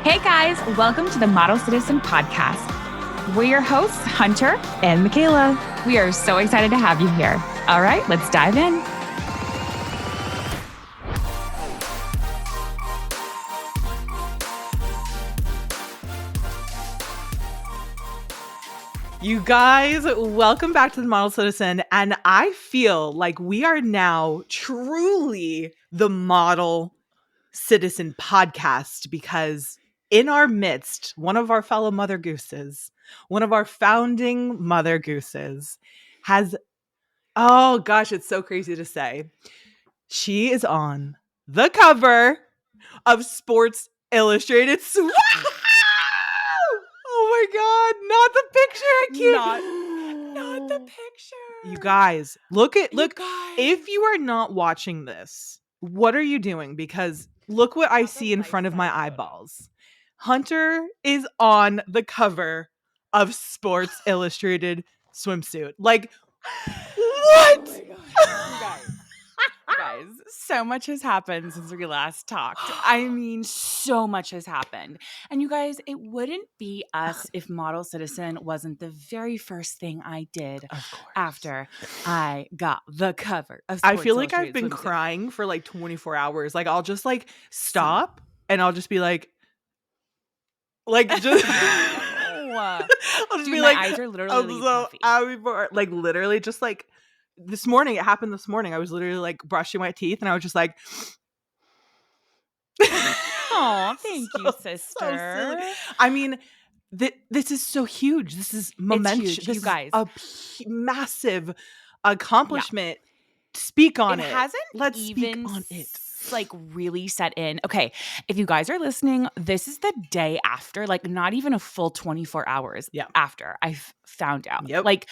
Hey guys, welcome to the Model Citizen Podcast. We're your hosts, Hunter and Michaela. We are so excited to have you here. All right, let's dive in. You guys, welcome back to the Model Citizen. And I feel like we are now truly the Model Citizen podcast because in our midst, one of our fellow Mother Gooses, one of our founding Mother Gooses has, oh gosh, it's so crazy to say. She is on the cover of Sports Illustrated. Oh my God, not the picture. I can't. Not the picture. You guys, look. If you are not watching this, what are you doing? Because look what I see in front of my eyeballs. Hunter is on the cover of Sports Illustrated Swimsuit. Like, what? Oh guys, so much has happened since we last talked. I mean, so much has happened. And you guys, it wouldn't be us if Model Citizen wasn't the very first thing I did after I got the cover of Sports I feel like I've been Swimsuit. crying for like 24 hours. Like, I'll just like stop and I'll just be like just I'll just Dude, be my like, eyes are literally I'm so happy for, like, literally just like this morning. It happened this morning. I was literally like brushing my teeth and I was just like, oh, thank you, sister. So silly. I mean, this is so huge. This is momentous. Huge, you guys. Is a massive accomplishment. Yeah. Speak on it. Let's speak on it. Like really set in. Okay, if you guys are listening, this is the day after, like not even a full 24 hours after I found out. Yep. Like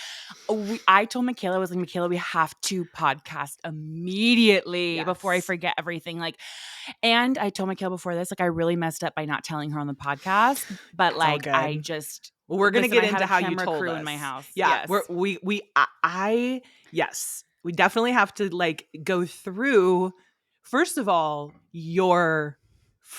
I told Michaela, I was like, Michaela, we have to podcast immediately before I forget everything. Like, and I told Michaela before this, like I really messed up by not telling her on the podcast, but like I just we're gonna get into how you told crew us in my house. Yeah, yes. We definitely have to like go through. First of all, your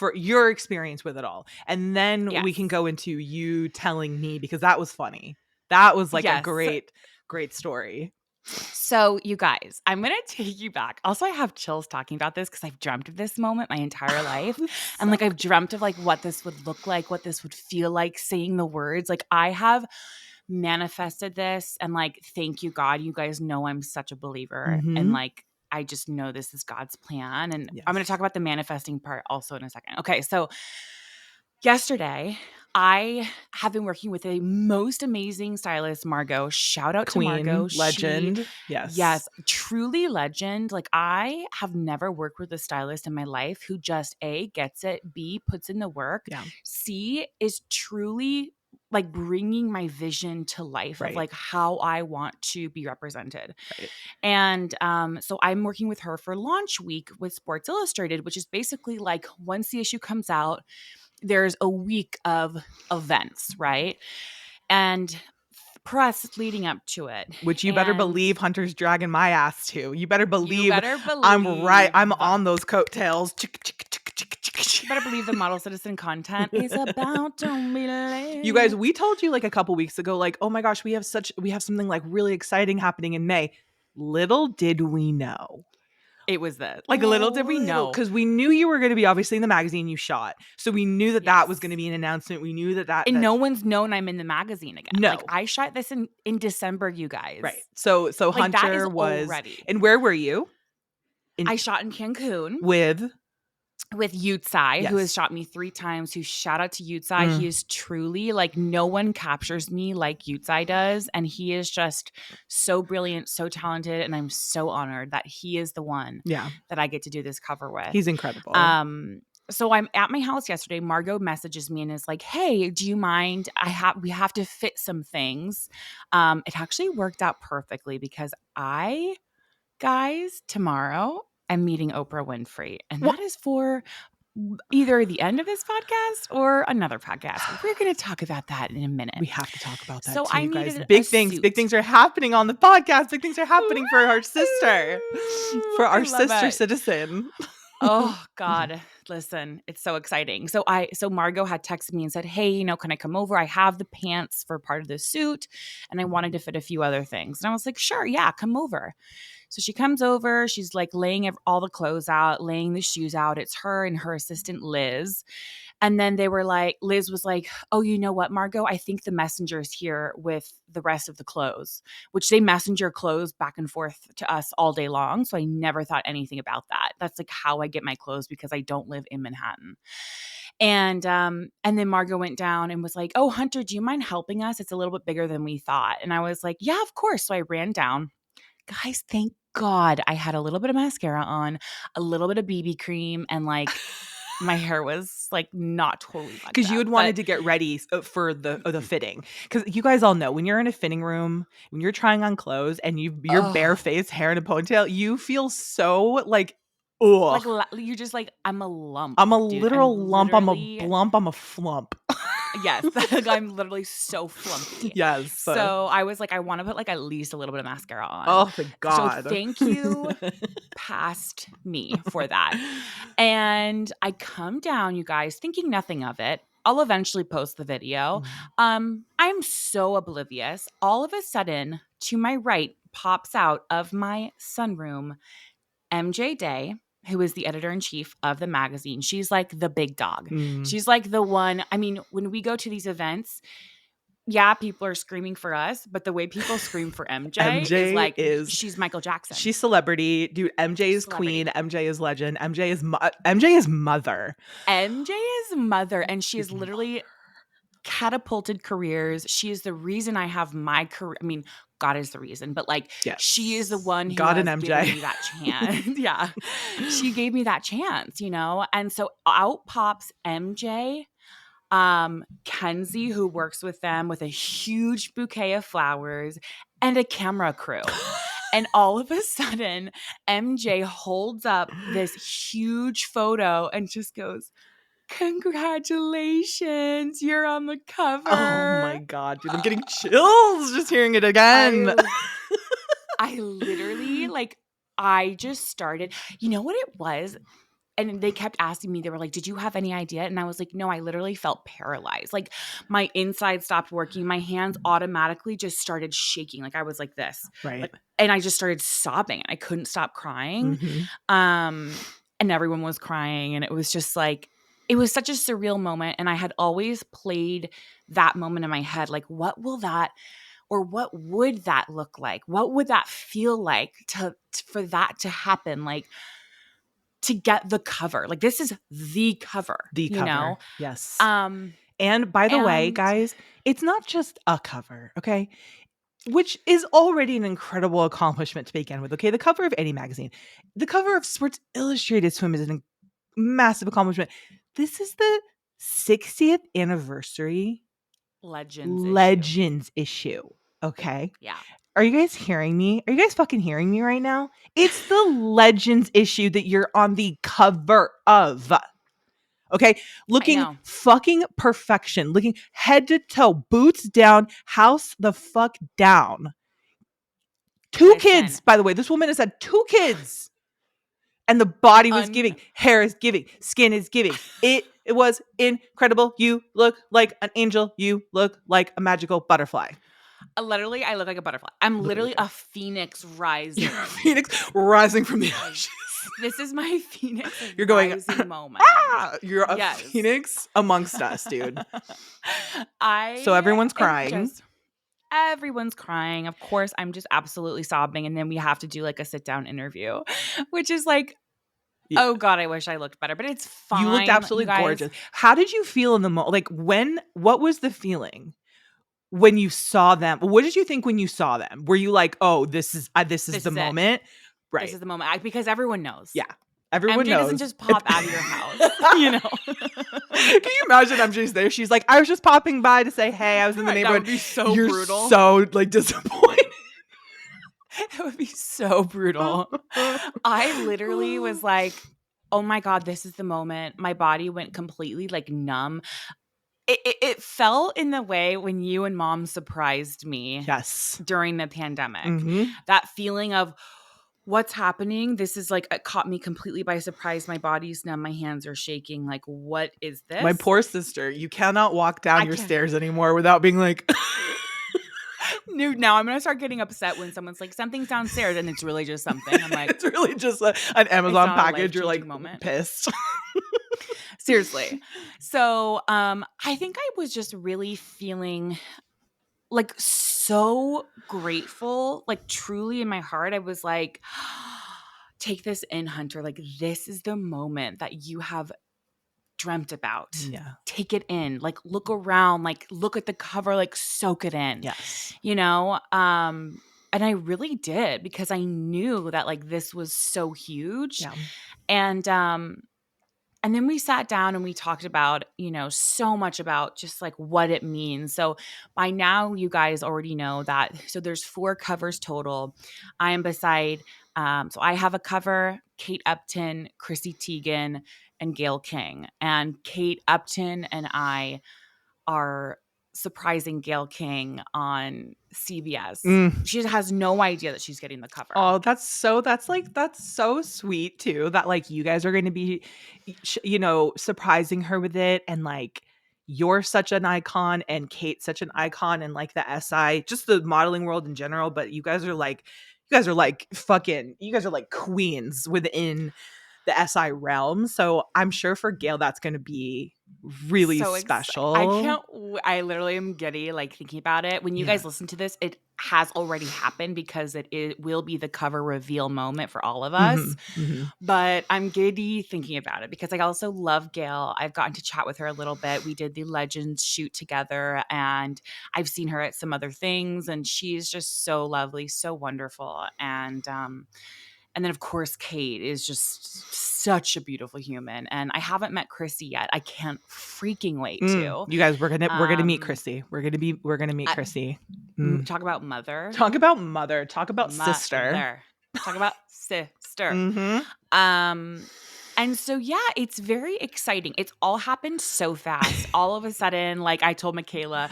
experience with it all. And then we can go into you telling me, because that was funny. That was like a great story. So you guys, I'm going to take you back. Also, I have chills talking about this because I've dreamt of this moment my entire life. And like I've dreamt of like what this would look like, what this would feel like, saying the words. Like I have manifested this, and like, thank you, God. You guys know I'm such a believer. Mm-hmm. And like, I just know this is God's plan. And I'm going to talk about the manifesting part also in a second. Okay, so yesterday, I have been working with a most amazing stylist, Margot. Shout out Queen, to Margot. Legend. Yes, truly legend. Like I have never worked with a stylist in my life who just A, gets it, B, puts in the work, C, is truly like bringing my vision to life of like how I want to be represented. Right. And so I'm working with her for launch week with Sports Illustrated, which is basically like once the issue comes out, there's a week of events, right? And press leading up to it. Which you better believe Hunter's dragging my ass to. You better believe I'm right. I'm on those coattails. You better believe the Model Citizen content is about to be late. You guys, we told you like a couple weeks ago, like, oh my gosh, we have something like really exciting happening in May. Little did we know. It was that. Like, little did we know. Because we knew you were going to be obviously in the magazine you shot. So we knew that that was going to be an announcement. We knew that. And no one's known I'm in the magazine again. No. Like, I shot this in December, you guys. Right. So like, Hunter was. Already. And where were you? I shot in Cancun. With Yutsai, who has shot me 3 times, who shout out to Yutsai. He is truly like, no one captures me like Yutsai does. And he is just so brilliant, so talented. And I'm so honored that he is the one that I get to do this cover with. He's incredible. So I'm at my house yesterday. Margot messages me and is like, hey, do you mind? We have to fit some things. It actually worked out perfectly because tomorrow I'm meeting Oprah Winfrey. And that is for either the end of this podcast or another podcast. We're going to talk about that in a minute. We have to talk about that so too, I guys. Needed Big things are happening on the podcast. Big things are happening for our sister. For our sister citizen. Oh God, listen, it's so exciting. So Margot had texted me and said, "Hey, can I come over? I have the pants for part of the suit and I wanted to fit a few other things." And I was like, "Sure, yeah, come over." So she comes over, she's like laying all the clothes out, laying the shoes out. It's her and her assistant Liz. And then Liz was like, "Oh, you know what, Margot? I think the messenger's here with the rest of the clothes," which they messenger clothes back and forth to us all day long. So I never thought anything about that. That's like how I get my clothes because I don't live in Manhattan. And then Margot went down and was like, "Oh, Hunter, do you mind helping us? It's a little bit bigger than we thought." And I was like, "Yeah, of course." So I ran down. Guys, thank God I had a little bit of mascara on, a little bit of BB cream, and like my hair was like not totally fucked because you up, had wanted to get ready for the fitting. Because you guys all know when you're in a fitting room, when you're trying on clothes and you're bare face, hair in a ponytail, you feel so like, ugh. Like you're just like, I'm a lump. I'm a dude. literal lump. I'm a blump. I'm a flump. Yes, I'm literally so flumpy. Yes. So I was like, I want to put like at least a little bit of mascara on. Oh, thank God. So thank you past me for that. And I come down, you guys, thinking nothing of it. I'll eventually post the video. I'm so oblivious. All of a sudden, to my right pops out of my sunroom MJ Day, who is the editor-in-chief of the magazine. She's like the big dog. She's like the one. I mean, when we go to these events, yeah, people are screaming for us, but the way people scream for MJ is like she's Michael Jackson. She's celebrity, dude. MJ is queen. MJ is legend. MJ is mother. MJ is mother, and she is literally catapulted careers. She is the reason I have my career. I mean, God is the reason, but like she is the one who God has and MJ. given me that chance. Yeah, she gave me that chance, And so out pops MJ. Kenzie, who works with them with a huge bouquet of flowers and a camera crew. And all of a sudden, MJ holds up this huge photo and just goes, "Congratulations, you're on the cover." Oh my God, dude, I'm getting chills just hearing it again. I literally, I just started, you know what it was? And they kept asking me, they were like, "Did you have any idea?" And I was like, "No, I literally felt paralyzed. Like my inside stopped working. My hands automatically just started shaking. Like I was like this. Right. And I just started sobbing. I couldn't stop crying. And everyone was crying. And it was just like, it was such a surreal moment. And I had always played that moment in my head. Like, what will that, or what would that look like? What would that feel like for that to happen? Like, to get the cover. Like this is the cover. Yes. And by the way, guys, it's not just a cover, okay? Which is already an incredible accomplishment to begin with, okay? The cover of any magazine. The cover of Sports Illustrated Swim is a massive accomplishment. This is the 60th anniversary Legends issue. Okay? Yeah. Are you guys hearing me? Are you guys fucking hearing me right now? It's the Legends issue that you're on the cover of. Okay? Looking fucking perfection. Looking head to toe, boots down, house the fuck down. Two kids, by the way. This woman has had 2 kids. And the body was giving. Hair is giving. Skin is giving. It was incredible. You look like an angel. You look like a magical butterfly. Literally, I look like a butterfly. I'm literally a phoenix rising. You're a phoenix rising from the ashes. This is my phoenix You're going, rising moment. You're a phoenix amongst us, dude. So everyone's crying. Everyone's crying. Of course, I'm just absolutely sobbing. And then we have to do like a sit-down interview, which is like, oh God, I wish I looked better. But it's fine. You looked absolutely gorgeous. How did you feel in the moment? Like what was the feeling when you saw them? What did you think when you saw them? Were you like, oh, this is the moment? Right. This is the moment. Because everyone knows. Yeah. Everyone knows. Doesn't just pop out of your house, Can you imagine MJ's there? She's like, I was just popping by to say, hey, I was in the neighborhood. That would be so brutal. So like disappointed. It would be so brutal. I literally was like, oh my God, this is the moment. My body went completely like numb. It fell in the way when you and Mom surprised me. Yes. During the pandemic. That feeling of, what's happening? This is like, it caught me completely by surprise. My body's numb. My hands are shaking. Like, what is this? My poor sister, you cannot walk down your stairs anymore without being like... Now I'm going to start getting upset when someone's like, something's downstairs, and it's really just something. I'm like... it's really just an Amazon package. You're like moment. pissed. Seriously. So I think I was just really feeling like so grateful, like truly in my heart. I was like, take this in, Hunter. Like, this is the moment that you have dreamt about. Yeah. Take it in. Like, look around, like look at the cover, like soak it in. Yes. You know? And I really did, because I knew that like this was so huge. Yeah. And then we sat down and we talked about, you know, so much about just like what it means. So by now you guys already know that. So there's 4 covers total. I am beside, so I have a cover, Kate Upton, Chrissy Teigen, and Gayle King. And Kate Upton and I are surprising Gayle King on CBS. She has no idea that she's getting the cover. Oh, that's so sweet too, that like you guys are going to be, you know, surprising her with it. And like, you're such an icon and Kate's such an icon, and like the SI, just the modeling world in general. But you guys are like queens within the SI realm. So I'm sure for Gayle, that's going to be really so special. I literally am giddy like thinking about it. When you guys listen to this, it has already happened, because it will be the cover reveal moment for all of us. But I'm giddy thinking about it, because I also love Gayle. I've gotten to chat with her a little bit. We did the Legends shoot together, and I've seen her at some other things, and she's just so lovely, so wonderful. And then, of course, Kate is just such a beautiful human. And I haven't met Chrissy yet. I can't freaking wait to. You guys, we're gonna meet Chrissy. We're gonna meet Chrissy. Talk about mother. Talk about mother. Talk about sister. Talk about sister. And so, yeah, it's very exciting. It's all happened so fast. All of a sudden, like I told Michaela,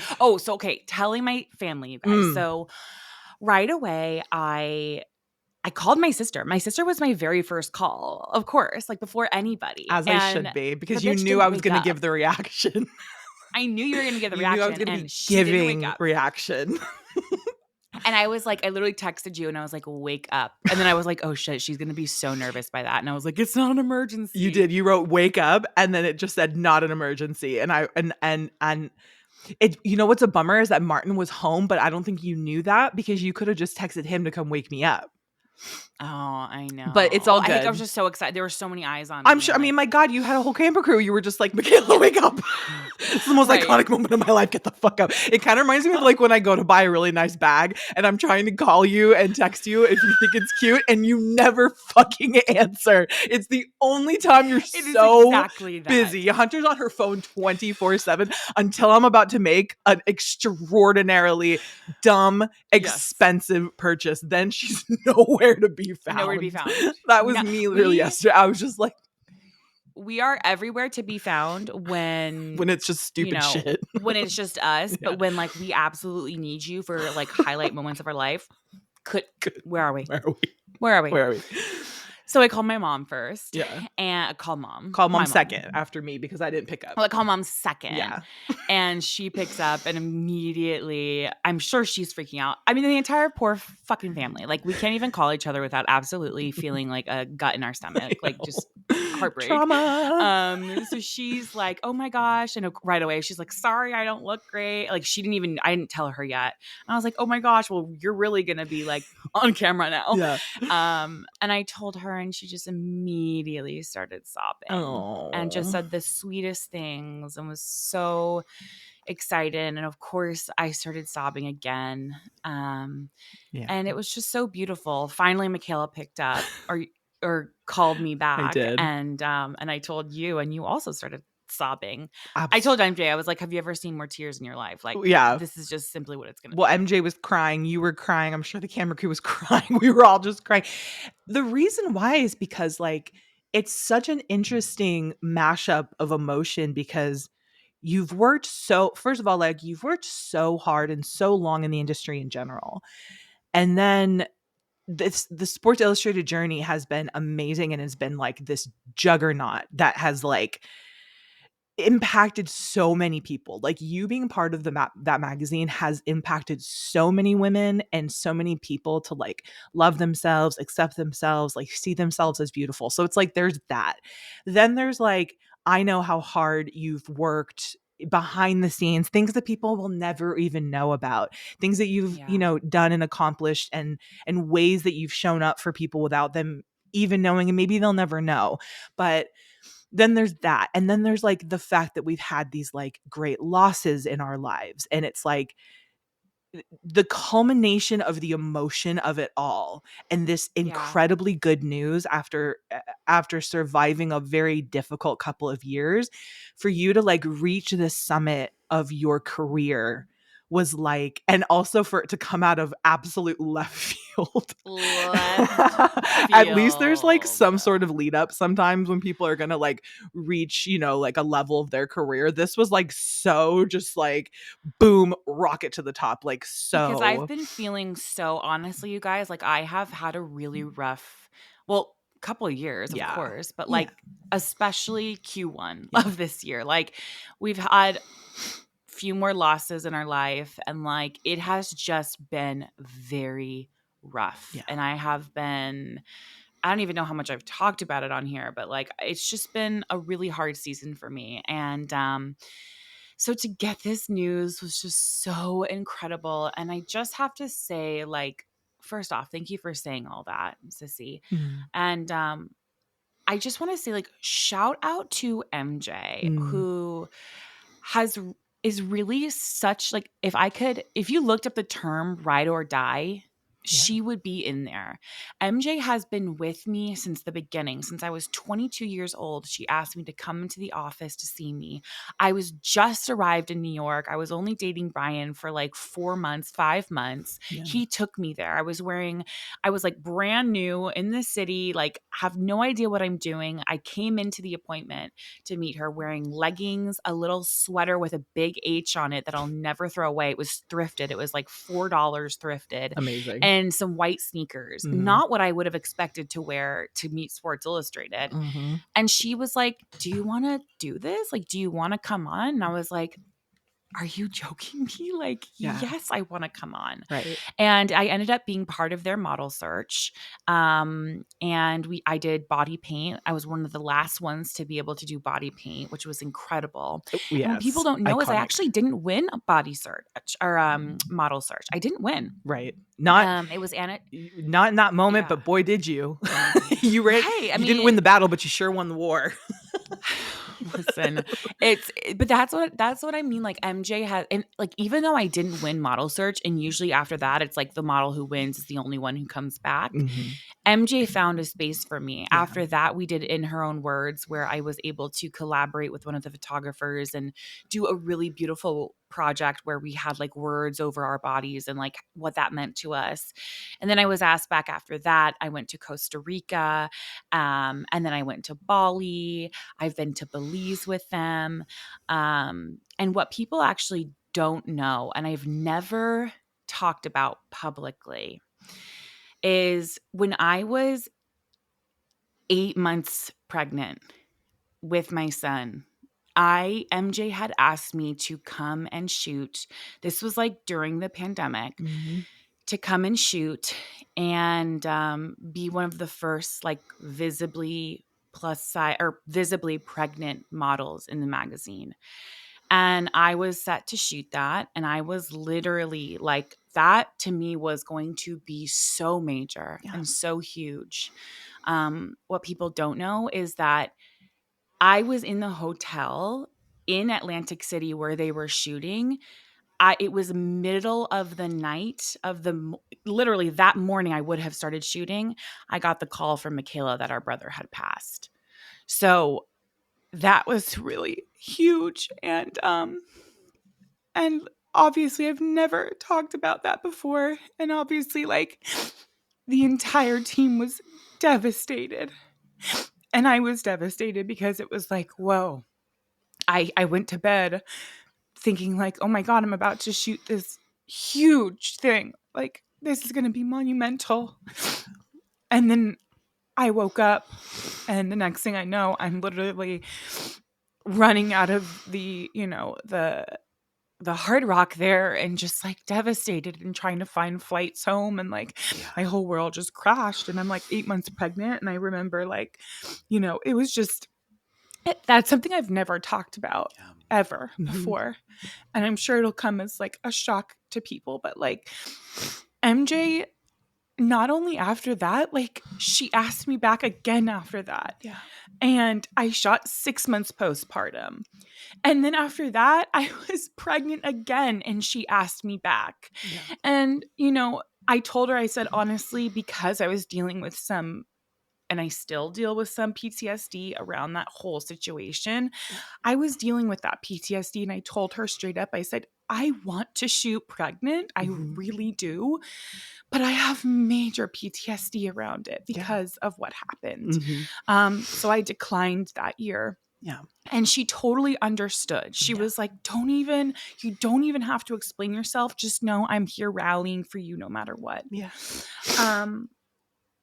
telling my family, you guys. So right away, I called my sister. My sister was my very first call, of course, like before anybody. As I should be, because you knew I was going to give the reaction. I knew you were going to give the reaction. I was going to be giving reaction. And I was like, I literally texted you and I was like, wake up. And then I was like, oh shit, she's going to be so nervous by that. And I was like, it's not an emergency. You did. You wrote wake up, and then it just said not an emergency. And it, you know, what's a bummer is that Martin was home, but I don't think you knew that, because you could have just texted him to come wake me up. Oh, I know. But it's all good. I think I was just so excited. There were so many eyes on me. I'm sure. I mean, my God, you had a whole camera crew. You were just like, Michaela, wake up. It's the most iconic moment of my life. Get the fuck up. It kind of reminds me of like when I go to buy a really nice bag and I'm trying to call you and text you if you think it's cute, and you never fucking answer. It's the only time you're so exactly busy. Hunter's on her phone 24/7 until I'm about to make an extraordinarily dumb, expensive purchase. Then she's nowhere to be found. Nowhere to be found. That was me literally yesterday. I was just like, we are everywhere to be found when it's just stupid shit. When it's just us. But when like we absolutely need you for like highlight moments of our life. Where are we? So I called my mom first. Yeah. And I called mom. Call mom second after me, because I didn't pick up. Well, I call mom second. Yeah. And she picks up, and immediately, I'm sure she's freaking out. I mean, the entire poor fucking family. Like, we can't even call each other without absolutely feeling like a gut in our stomach. Like, just heartbreak. Trauma. So she's like, oh my gosh. And right away, she's like, sorry, I don't look great. Like, I didn't tell her yet. And I was like, oh my gosh, well, you're really going to be like on camera now. Yeah. And I told her, and she just immediately started sobbing. Oh. And just said the sweetest things and was so excited. And of course, I started sobbing again. And it was just so beautiful. Finally, Michaela picked up or called me back. I did. And I told you, and you also started sobbing. I told MJ, I was like, have you ever seen more tears in your life? Like, this is just simply what it's going to be. Well, MJ was crying. You were crying. I'm sure the camera crew was crying. We were all just crying. The reason why is because like, it's such an interesting mashup of emotion, because you've worked first of all, like you've worked so hard and so long in the industry in general. And then the Sports Illustrated journey has been amazing and has been like this juggernaut that has like impacted so many people. Like you being part of that magazine has impacted so many women and so many people to like love themselves, accept themselves, like see themselves as beautiful. So it's like there's that. Then there's like, I know how hard you've worked behind the scenes, things that people will never even know about, things that you've, Yeah. you know, done and accomplished, and ways that you've shown up for people without them even knowing, and maybe they'll never know. But then there's that. And then there's like the fact that we've had these like great losses in our lives. And it's like the culmination of the emotion of it all, and this Yeah. incredibly good news after surviving a very difficult couple of years, for you to like reach the summit of your career was like, and also for it to come out of absolute left field. Left At least there's like field. some sort of lead up sometimes when people are gonna like reach, you know, like a level of their career. This was like so just like boom, rocket to the top, like Because I've so. been feeling so honestly, you guys, like I have had a really rough, well, couple of years, of Yeah. course, but Yeah. like especially Q1 Yeah. of this year. Like we've had few more losses in our life, and like it has just been very rough. Yeah. And I don't even know how much I've talked about it on here, but like it's just been a really hard season for me. And so to get this news was just so incredible. And I just have to say, like, first off, thank you for saying all that, Sissy. Mm. And I just want to say, like, shout out to MJ, Mm. who has is really such like, if you looked up the term ride or die, Yeah. she would be in there. MJ has been with me since the beginning. Since I was 22 years old, she asked me to come into the office to see me. I was just arrived in New York. I was only dating Brian for like 4 months, 5 months. Yeah. He took me there. I was like brand new in the city, like have no idea what I'm doing. I came into the appointment to meet her wearing leggings, a little sweater with a big H on it that I'll never throw away. It was thrifted. It was like $4 thrifted, Amazing. and some white sneakers. Mm. Not what I would have expected to wear to meet Sports Illustrated. Mm-hmm. And she was like, "Do you want to do this? Like, do you want to come on?" And I was like, "Are you joking me?" Like, Yeah. yes, I want to come on. Right. And I ended up being part of their model search. And I did body paint. I was one of the last ones to be able to do body paint, which was incredible. Yes. And what people don't know is I Iconic. actually didn't win a body search or model search. I didn't win. Right. Not It was Anna. not in that moment, Yeah. but boy did you. You ran. Right. You didn't win the battle, but you sure won the war. Listen, but that's what I mean. Like MJ has, and like even though I didn't win model search, and usually after that, it's like the model who wins is the only one who comes back. Mm-hmm. MJ found a space for me. Yeah. After that, we did In Her Own Words, where I was able to collaborate with one of the photographers and do a really beautiful project where we had like words over our bodies and like what that meant to us. And then I was asked back after that. I went to Costa Rica, and then I went to Bali. I've been to Belize with them. And what people actually don't know, and I've never talked about publicly, is when I was 8 months pregnant with my son, MJ had asked me to come and shoot. This was like during the pandemic. Mm-hmm. To come and shoot and be one of the first like visibly plus size or visibly pregnant models in the magazine. And I was set to shoot that. And I was literally like, that to me was going to be so major and so huge. What people don't know is that I was in the hotel in Atlantic City where they were shooting. It was middle of the night literally that morning I would have started shooting. I got the call from Michaela that our brother had passed. So that was really huge. And obviously I've never talked about that before. And obviously like the entire team was devastated. And I was devastated because it was like, whoa. I went to bed thinking like, oh my God, I'm about to shoot this huge thing. Like, this is going to be monumental. And then I woke up, and the next thing I know, I'm literally running out of the, the Hard Rock there and just like devastated and trying to find flights home. And like my whole world just crashed. And I'm like 8 months pregnant. And I remember like, it was just, that's something I've never talked about ever before. And I'm sure it'll come as like a shock to people. But like MJ, not only after that, like she asked me back again after that. Yeah. And I shot 6 months postpartum. And then after that, I was pregnant again and she asked me back. Yeah. And, I told her, I said, honestly, because I was dealing with some, and I still deal with some PTSD around that whole situation. I was dealing with that PTSD and I told her straight up, I said, I want to shoot pregnant. I really do. But I have major PTSD around it because of what happened. So I declined that year. Yeah. And she totally understood. She was like, you don't even have to explain yourself. Just know I'm here rallying for you no matter what. Yeah.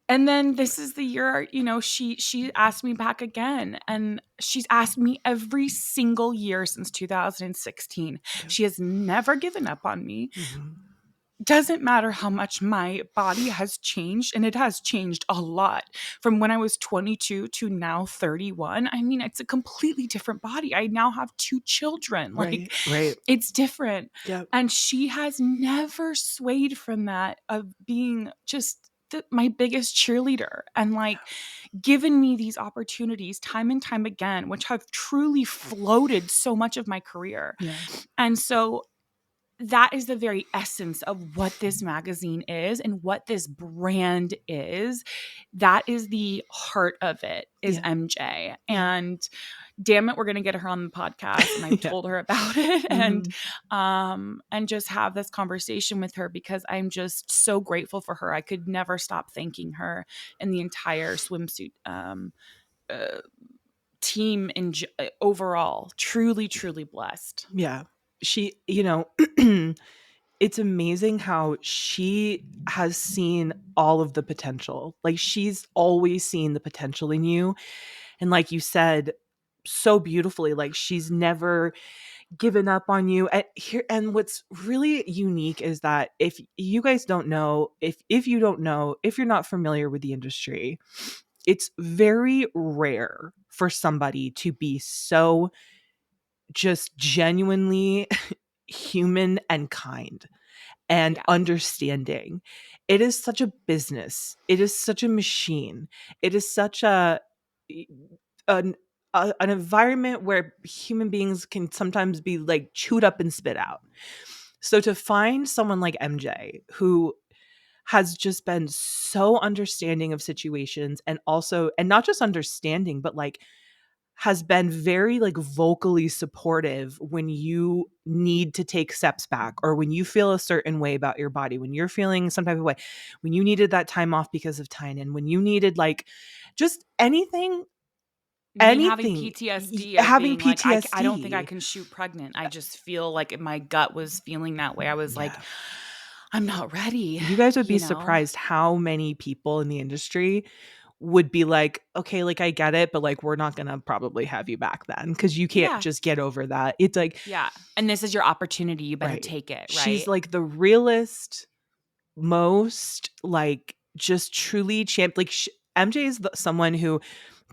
And then this is the year, she asked me back again. And she's asked me every single year since 2016. She has never given up on me. Doesn't matter how much my body has changed, and it has changed a lot from when I was 22 to now 31. I mean, it's a completely different body. I now have 2 children. Like, it's different. Yep. And she has never swayed from that of being just my biggest cheerleader and like given me these opportunities time and time again, which have truly floated so much of my career. Yeah. And so that is the very essence of what this magazine is and what this brand is. That is the heart of it, is MJ. And damn it, we're going to get her on the podcast. And I told her about it and just have this conversation with her because I'm just so grateful for her. I could never stop thanking her and the entire swimsuit team overall. Truly, truly blessed. Yeah. She, it's amazing how she has seen all of the potential. Like she's always seen the potential in you. And like you said so beautifully, like she's never given up on you. And what's really unique is that if you guys don't know, if you don't know, if you're not familiar with the industry, it's very rare for somebody to be so just genuinely human and kind and understanding. It is such a business. It is such a machine. It is such an environment where human beings can sometimes be like chewed up and spit out. So to find someone like MJ who has just been so understanding of situations and not just understanding, but like has been very like vocally supportive when you need to take steps back or when you feel a certain way about your body, when you're feeling some type of way, when you needed that time off because of Tynan, when you needed like just anything. Having PTSD. Having PTSD. Like, I don't think I can shoot pregnant. I just feel like my gut was feeling that way. I was like, I'm not ready. You guys would be surprised how many people in the industry would be like, okay, like I get it, but like we're not gonna probably have you back then because you can't just get over that. It's like, and this is your opportunity. You better take it. Right? She's like the realest, most like just truly like MJ is someone who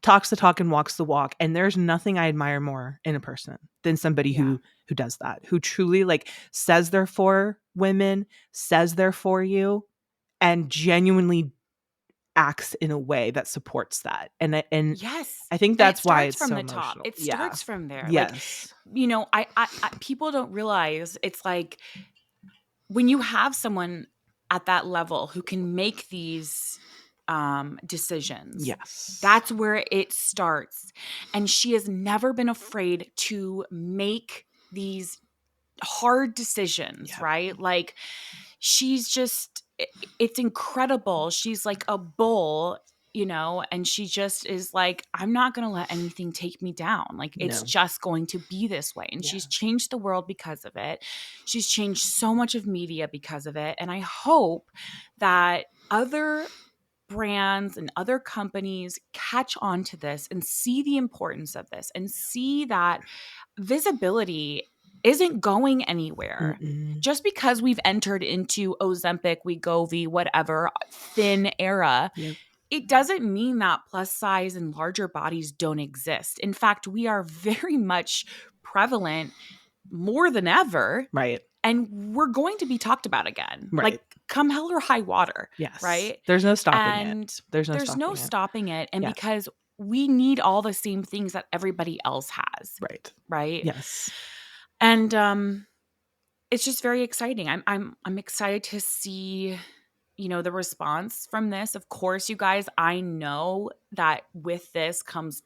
talks the talk and walks the walk, and there's nothing I admire more in a person than somebody who does that, who truly like says they're for women, says they're for you, and genuinely acts in a way that supports that. And yes, I think that's why it's from so the emotional. Top. It starts from there. Yes. Like, I people don't realize it's like when you have someone at that level who can make these decisions. Yes. That's where it starts. And she has never been afraid to make these hard decisions, right? Like she's just, it's incredible. She's like a bull, and she just is like, I'm not going to let anything take me down. Like it's just going to be this way. And she's changed the world because of it. She's changed so much of media because of it. And I hope that other brands and other companies catch on to this and see the importance of this and see that visibility isn't going anywhere. Mm-mm. Just because we've entered into Ozempic, Wegovy, whatever, thin era, Yep. it doesn't mean that plus size and larger bodies don't exist. In fact, we are very much prevalent more than ever. Right. And we're going to be talked about again. Right. Like come hell or high water. Yes. Right. There's no stopping And it. There's no stopping it. And Yeah. because we need all the same things that everybody else has. Right. Right. Yes. And it's just very exciting. I'm excited to see, you know, the response from this. Of course, you guys, I know that with this comes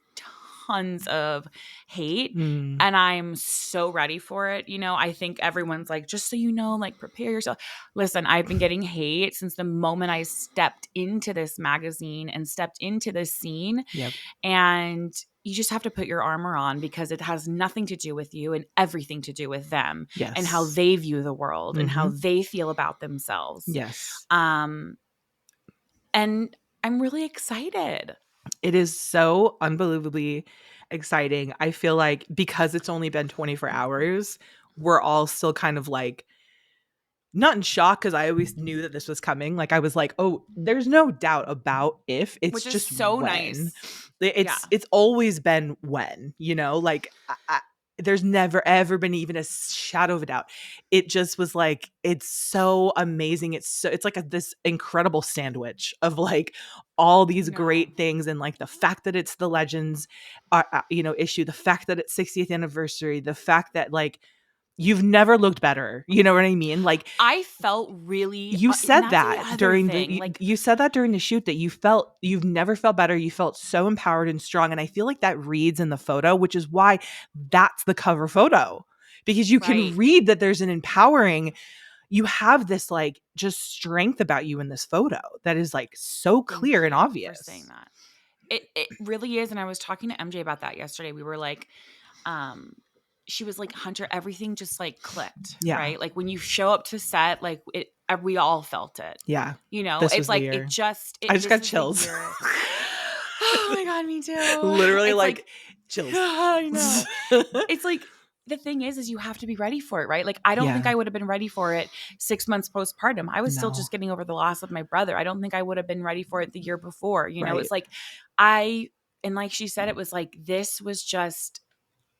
tons of hate, and I'm so ready for it. You know, I think everyone's like, just so you know, like prepare yourself. Listen, I've been getting hate since the moment I stepped into this magazine and stepped into this scene. Yep. And you just have to put your armor on because it has nothing to do with you and everything to do with them. Yes. And how they view the world and how they feel about themselves. Yes. And I'm really excited. It is so unbelievably exciting. I feel like because it's only been 24 hours, we're all still kind of like not in shock because I always knew that this was coming. Like I was like, oh, there's no doubt about if. It's Which is just so when. nice. It's always been when, you know, like there's never ever been even a shadow of a doubt. It just was like, it's so amazing. It's like this incredible sandwich of like all these great things. And like the fact that it's the Legends, issue, the fact that it's 60th anniversary, the fact that like, you've never looked better. You know what I mean? Like I felt really. You said that during you said that during the shoot that you've never felt better. You felt so empowered and strong, and I feel like that reads in the photo, which is why that's the cover photo, because you can read that there's an empowering. You have this like just strength about you in this photo that is like so clear and obvious. For saying that, it really is. And I was talking to MJ about that yesterday. We were like, she was like, Hunter, everything just like clicked, right? Like when you show up to set, like we all felt it. Yeah. You know, it's like, I just got chills. Oh my God, me too. Literally like chills. I know. It's like, the thing is you have to be ready for it, right? Like, I don't think I would have been ready for it 6 months postpartum. I was still just getting over the loss of my brother. I don't think I would have been ready for it the year before. You know, it's like, and like she said, it was like, this was just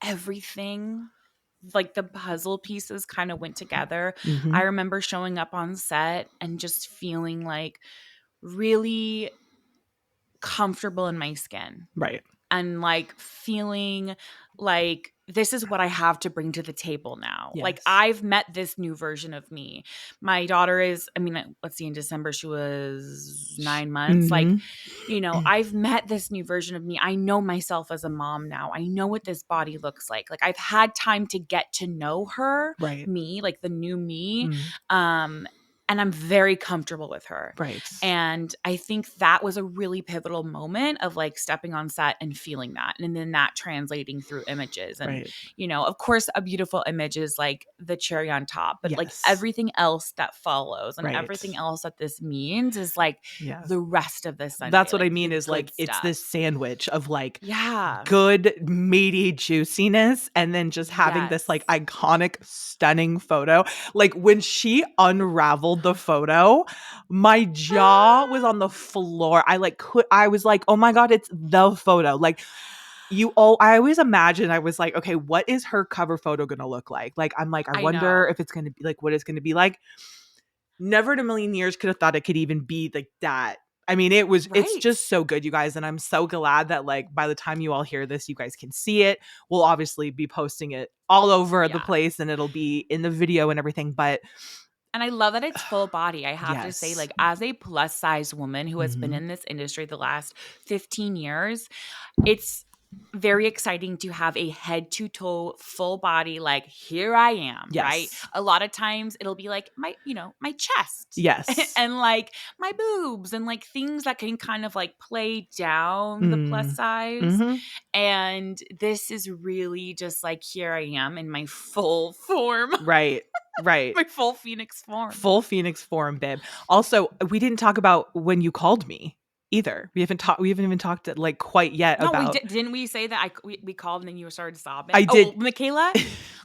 everything, like the puzzle pieces kind of went together. I remember showing up on set and just feeling like really comfortable in my skin. Right. And like feeling like this is what I have to bring to the table now. Yes. Like I've met this new version of me. My daughter is, let's see, in December she was 9 months. Like, you know, I've met this new version of me. I know myself as a mom now. I know what this body looks like. Like I've had time to get to know her, me, like the new me. And I'm very comfortable with her. Right. And I think that was a really pivotal moment of like stepping on set and feeling that. And then that translating through images. And, you know, of course, a beautiful image is like the cherry on top. But like everything else that follows and everything else that this means is like the rest of this Sunday. That's what like, I mean is like, stuff. It's this sandwich of like good, meaty juiciness. And then just having this like iconic, stunning photo. Like when she unraveled the photo, my jaw was on the floor. I was like, oh my God, it's the photo. Like I always imagine, I was like, okay, what is her cover photo going to look like? Like, I'm like, I wonder if it's going to be like, what it's going to be like. Never in a million years could have thought it could even be like that. I mean, it's just so good, you guys. And I'm so glad that like by the time you all hear this, you guys can see it. We'll obviously be posting it all over the place and it'll be in the video and everything. And I love that it's full body. I have to say, like, as a plus size woman who has been in this industry the last 15 years, it's very exciting to have a head to toe full body. Like, here I am, right? A lot of times it'll be like my chest. Yes. And like my boobs and like things that can kind of like play down the plus size. And this is really just like, here I am in my full form. Right. My full Phoenix form. Full Phoenix form, babe. Also, we didn't talk about when you called me. either. We haven't even talked like quite yet No, about. Didn't we say that we called and then you started sobbing? I did. Oh, Michaela.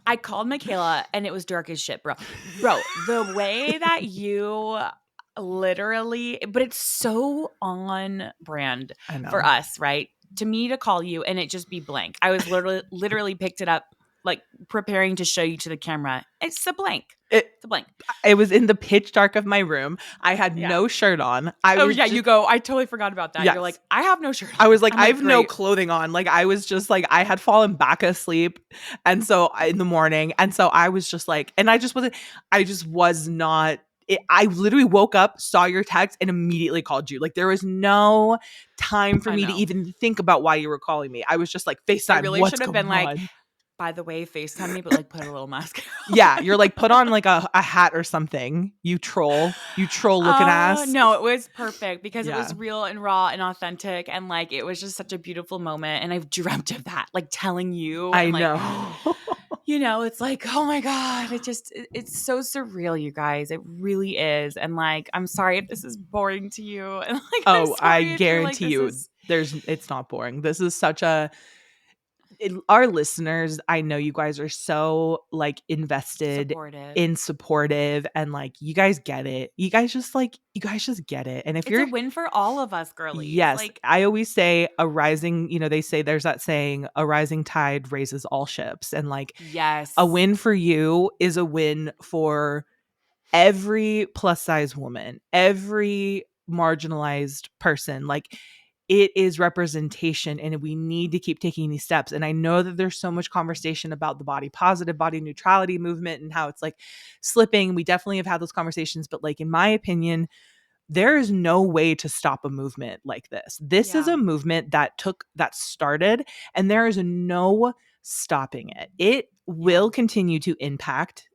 I called Michaela and it was dark as shit, bro. Bro, the way that you literally, but it's so on brand I know. for us, right? To me to call you and it just be blank. I was literally picked it up, like preparing to show you to the camera. It's a blank. It's a blank. It was in the pitch dark of my room. I had no shirt on. You go. I totally forgot about that. Yes. You're like, I have no shirt on. I was like, I'm I have no great. clothing on. Like, I was just like, I had fallen back asleep. And so in the morning. And so I was just like, and I just was not. I literally woke up, saw your text, and immediately called you. Like, there was no time for me to even think about why you were calling me. I was just like, FaceTime, I really should have been like, by the way, FaceTime me, but like put a little mask. Yeah, you're like, put on like a hat or something. You troll looking ass. No, it was perfect because it was real and raw and authentic. And like, it was just such a beautiful moment. And I've dreamt of that, like telling you. I and, like, know. You know, it's like, oh my God, it's so surreal, you guys. It really is. And like, I'm sorry if this is boring to you. And like, I guarantee you, it's not boring. This is such our listeners, I know you guys are so like invested, supportive, and like you guys get it. You guys just get it. And if it's a win for all of us, girlies. Yes, like, I always say a rising, they say there's that saying, a rising tide raises all ships. And like, yes, a win for you is a win for every plus size woman, every marginalized person. Like, it is representation, and we need to keep taking these steps. And I know that there's so much conversation about the body positive, body neutrality movement and how it's like slipping. We definitely have had those conversations, but like, in my opinion, there is no way to stop a movement like this. This is a movement that started, and there is no stopping it. It will continue to impact.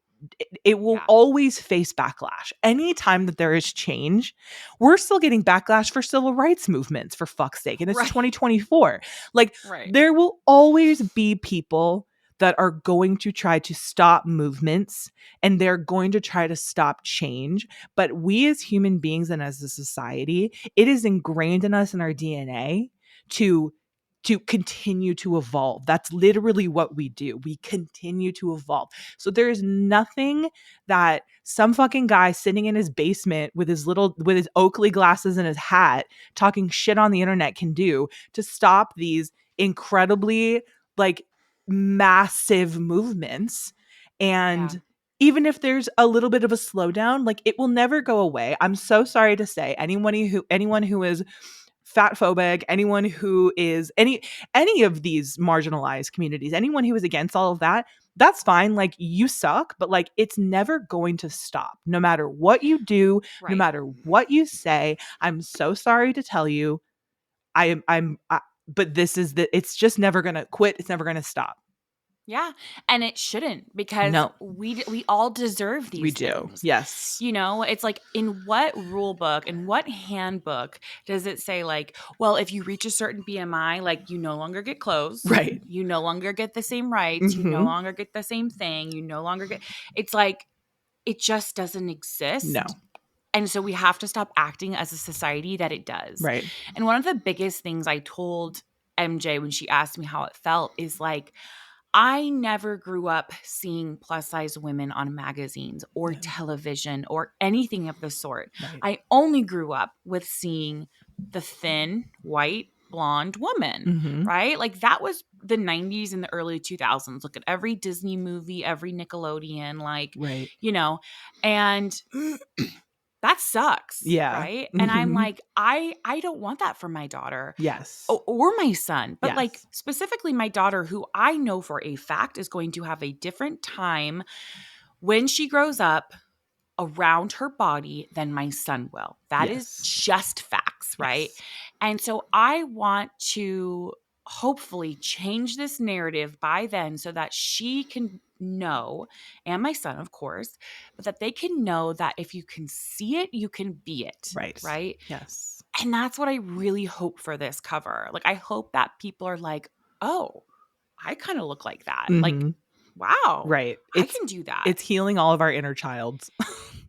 It will always face backlash. Anytime that there is change, we're still getting backlash for civil rights movements, for fuck's sake. And it's 2024. Like, there will always be people that are going to try to stop movements, and they're going to try to stop change. But we as human beings and as a society, it is ingrained in us, in our DNA, to continue to evolve. That's literally what we do. We continue to evolve. So there is nothing that some fucking guy sitting in his basement with his Oakley glasses and his hat talking shit on the internet can do to stop these incredibly like massive movements. And even if there's a little bit of a slowdown, like, it will never go away. I'm so sorry to say, anyone who is fat phobic, anyone who is any of these marginalized communities, anyone who is against all of that, that's fine. Like, you suck, but like, it's never going to stop. No matter what you do, no matter what you say. I'm so sorry to tell you, but it's just never going to quit. It's never going to stop. Yeah. And it shouldn't, because we all deserve these we do things. Yes. It's like, in what rule book and what handbook does it say, like, well, if you reach a certain BMI, like, you no longer get clothes, right? You no longer get the same rights. You no longer get the same thing. You no longer get, it's like, it just doesn't exist. No. And so we have to stop acting as a society that it does. Right. And one of the biggest things I told MJ when she asked me how it felt is like, I never grew up seeing plus size women on magazines or television or anything of the sort. Right. I only grew up with seeing the thin, white, blonde woman, right? Like, that was the 90s and the early 2000s. Look at every Disney movie, every Nickelodeon, like, and that sucks. Yeah. Right. And I'm like, I don't want that for my daughter. Yes. Or my son. But like, specifically my daughter, who I know for a fact is going to have a different time when she grows up around her body than my son will. That is just facts. Right. And so I want to hopefully change this narrative by then so that she can know, and my son, of course, but that they can know that if you can see it, you can be it. Right. Yes. And that's what I really hope for this cover. Like, I hope that people are like, oh, I kind of look like that. Like, wow, Right. I can do that. It's healing all of our inner childs.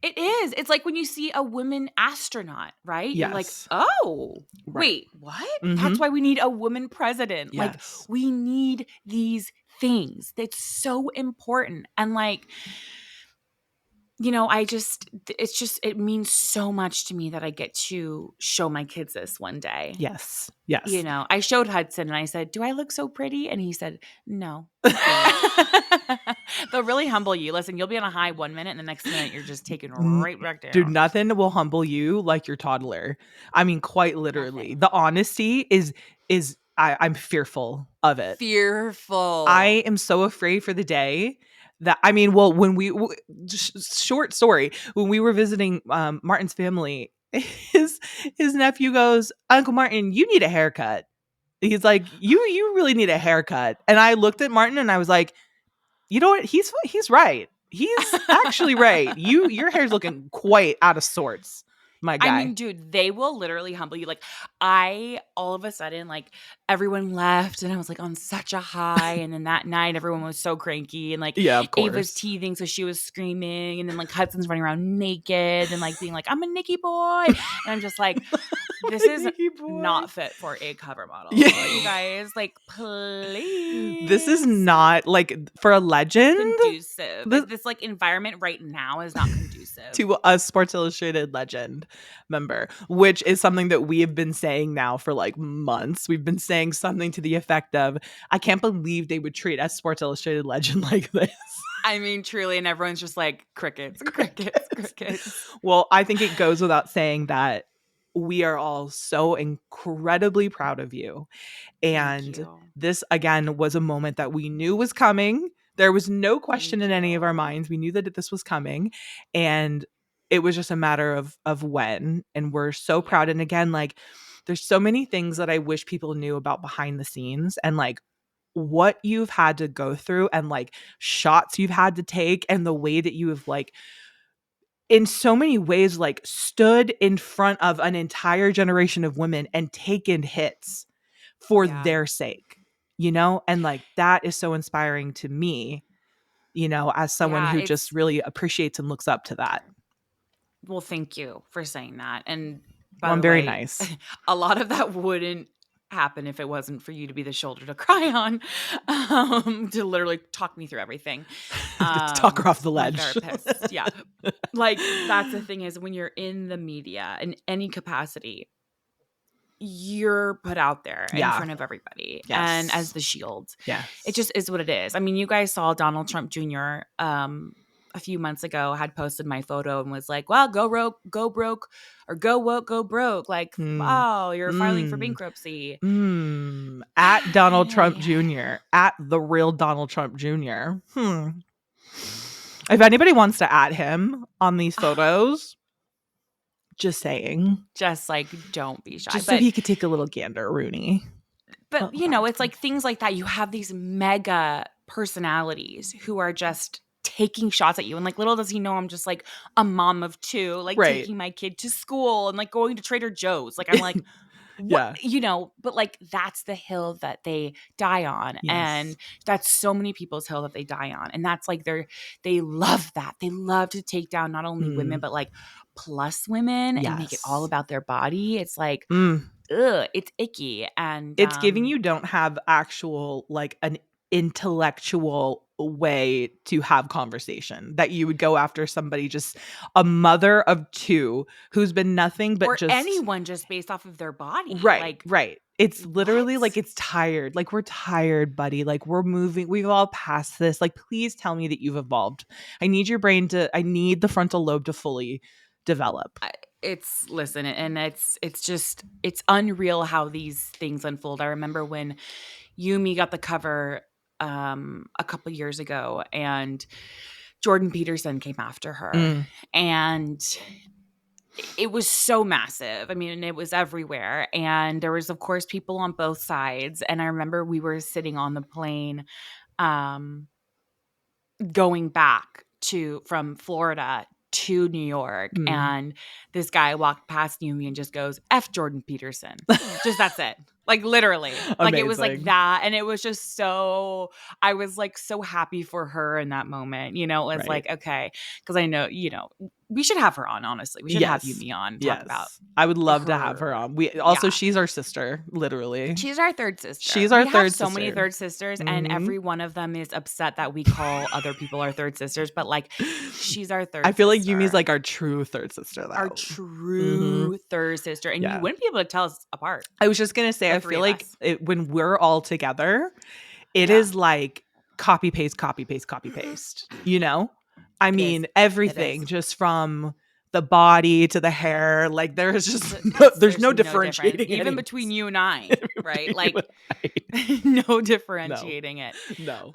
It is. It's like when you see a woman astronaut, right? You're like, Yes. oh, Right. wait, what? Mm-hmm. That's why we need a woman president. Like, Yes. we need these things. That's so important. And like, it means so much to me that I get to show my kids this one day. Yes. Yes. I showed Hudson and I said, do I look so pretty? And he said, no. They'll really humble you. Listen, you'll be on a high 1 minute and the next minute you're just taken right back down. Dude, nothing will humble you like your toddler. I mean, quite literally. Nothing. The honesty is I'm fearful of it. Fearful. I am so afraid for the day that, I mean, well, when short story, when we were visiting Martin's family, his nephew goes, Uncle Martin, you need a haircut. He's like, you really need a haircut. And I looked at Martin and I was like, you know what? He's right. He's actually right. Your hair's looking quite out of sorts, my guy. I mean, dude, they will literally humble you. Like, all of a sudden, like, everyone left and I was like on such a high. And then that night, everyone was so cranky. And like, yeah, of course. Ava's teething, so she was screaming. And then like Hudson's running around naked and like being like, I'm a Nikki boy. And I'm just like, this is not fit for a cover model. Yeah. You guys, like, please. This is not like for a legend. Conducive. This like environment right now is not conducive to a Sports Illustrated legend member, which is something that we have been saying now for like months. We've been saying something to the effect of, I can't believe they would treat a Sports Illustrated legend like this. I mean, truly, and everyone's just like, crickets. Well, I think it goes without saying that we are all so incredibly proud of you. And this, again, was a moment that we knew was coming. There was no question in any of our minds. We knew that this was coming. And it was just a matter of when. And we're so proud. And again, like, there's so many things that I wish people knew about behind the scenes and like what you've had to go through and like shots you've had to take and the way that you have like in so many ways like stood in front of an entire generation of women and taken hits for their sake, and like that is so inspiring to me, as someone who just really appreciates and looks up to that. Well, thank you for saying that. And I'm very nice. A lot of that wouldn't happen if it wasn't for you to be the shoulder to cry on, to literally talk me through everything. To talk her off the ledge. Therapist. Yeah. Like, that's the thing is when you're in the media in any capacity, you're put out there in front of everybody and as the shield. Yeah. It just is what it is. I mean, you guys saw Donald Trump Jr. A few months ago had posted my photo and was like, well, go broke, or go woke, go broke. Like, wow, you're filing for bankruptcy. At Donald Trump Jr., at the real Donald Trump Jr. If anybody wants to add him on these photos, just saying. Just like, don't be shy. Just so he could take a little gander, Rooney. But, it's like things like that. You have these mega personalities who are just taking shots at you. And like, little does he know I'm just like a mom of two, like taking my kid to school and like going to Trader Joe's. Like, I'm like, what? But like, that's the hill that they die on. Yes. And that's so many people's hill that they die on. And that's like, they love that. They love to take down not only women, but like plus women and make it all about their body. It's like, it's icky. And it's giving you don't have actual, like an intellectual way to have conversation, that you would go after somebody, just a mother of two who's been nothing but or just anyone just based off of their body. Right. It's literally like, it's tired. Like, we're tired, buddy. Like, we're moving. We've all passed this. Like, please tell me that you've evolved. I need the frontal lobe to fully develop. It's unreal how these things unfold. I remember when Yumi got the cover a couple years ago and Jordan Peterson came after her and it was so massive. I mean, it was everywhere. And there was, of course, people on both sides. And I remember we were sitting on the plane going back from Florida to New York. And this guy walked past Yumi and just goes, F Jordan Peterson. Just that's it. Like literally. Like it was like Amazing. that. And it was just I was like so happy for her in that moment. You know, it was like, okay. Because I know, we should have her on, honestly. We should have you, me on, talk about I would love to have her on. She's our sister, literally. She's our third sister. She's our third sister. We have so many third sisters, and every one of them is upset that we call other people our third sisters, but like she's our third I feel sister. like Yumi's like our true third sister, though. Our true third sister. And you wouldn't be able to tell us apart. I was just going to say, I feel like when we're all together, it is like copy, paste, copy, paste, copy, paste. You know? I mean, everything just from the body to the hair, like there's just there's no differentiating even between you and I, right? Like no differentiating it. No.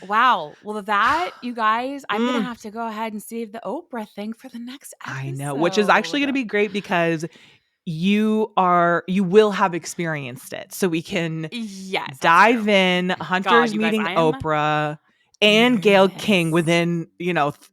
Wow. Well, that, you guys, I'm gonna have to go ahead and save the Oprah thing for the next episode. I know, which is actually gonna be great because you will have experienced it, so we can dive in. Hunter's meeting Oprah and Gayle King within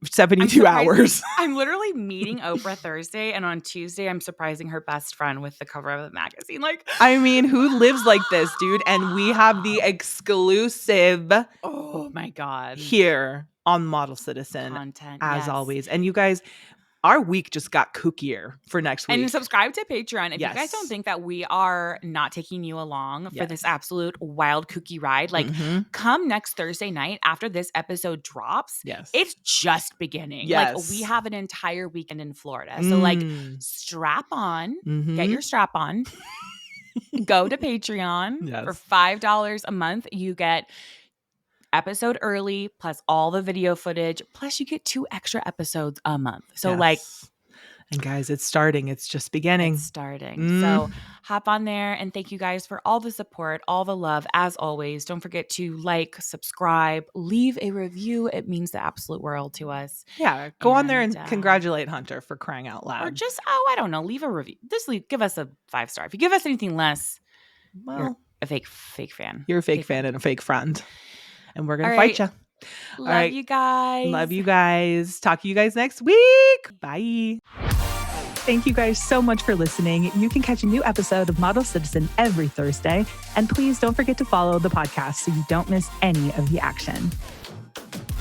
72 hours. I'm literally meeting Oprah Thursday, and on Tuesday I'm surprising her best friend with the cover of the magazine. Like, I mean, who lives like this, dude? And we have the exclusive, oh my god, here on Model Citizen content as always. And you guys, our week just got kookier for next week. And subscribe to Patreon if you guys don't think that we are not taking you along for this absolute wild kooky ride. Like, come next Thursday night after this episode drops. Yes. It's just beginning. Yes. Like, we have an entire weekend in Florida. So, like, strap on. Get your strap on. Go to Patreon for $5 a month. You get episode early, plus all the video footage, plus you get 2 extra episodes a month. So and guys, it's starting. It's just beginning. It's starting. So hop on there, and thank you guys for all the support, all the love. As always, don't forget to like, subscribe, leave a review. It means the absolute world to us. Yeah, go on there and congratulate Hunter for crying out loud. Or just, I don't know, leave a review. Just give us a 5-star. If you give us anything less, you're a fake fan. You're a fake fan and a fake friend. And we're going to fight you. Love you guys. Love you guys. Talk to you guys next week. Bye. Thank you guys so much for listening. You can catch a new episode of Model Citizen every Thursday. And please don't forget to follow the podcast so you don't miss any of the action.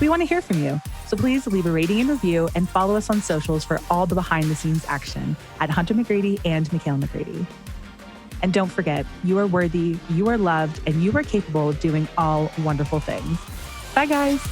We want to hear from you. So please leave a rating and review and follow us on socials for all the behind the scenes action at Hunter McGrady and Mikhail McGrady. And don't forget, you are worthy, you are loved, and you are capable of doing all wonderful things. Bye, guys.